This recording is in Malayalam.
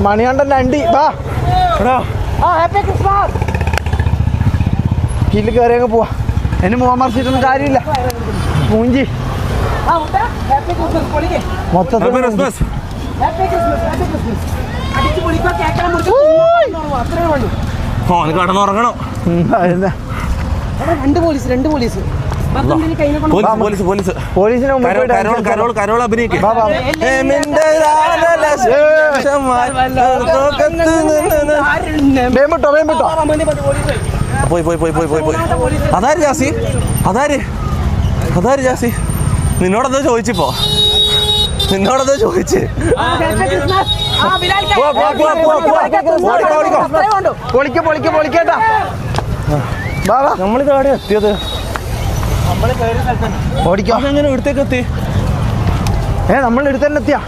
മണികണ്ഠൻ അണ്ടി വാ കില്ല് കയറി അങ്ങ് പോവാ. എന്നെ മോമർച്ചിട്ടൊന്നും കാര്യമില്ല. മൂഞ്ചി മൊത്തത്തിൽ കടന്നുറങ്ങണം. പോലീസിനെ കരോൾ അഭിനയിക്കും. പോയി. അതാര് ജാസി? അതാര് ജാസി? നിന്നോടത് ചോദിച്ചിപ്പോ ചോദിച്ച് പൊളിക്കേട്ടാ. നമ്മളിത് എവിടെ എത്തിയത്? ഓടിക്കാം. എങ്ങനെ ഇവിടത്തേക്ക് എത്തി? നമ്മൾ എടുത്ത് തന്നെ എത്തിയാ.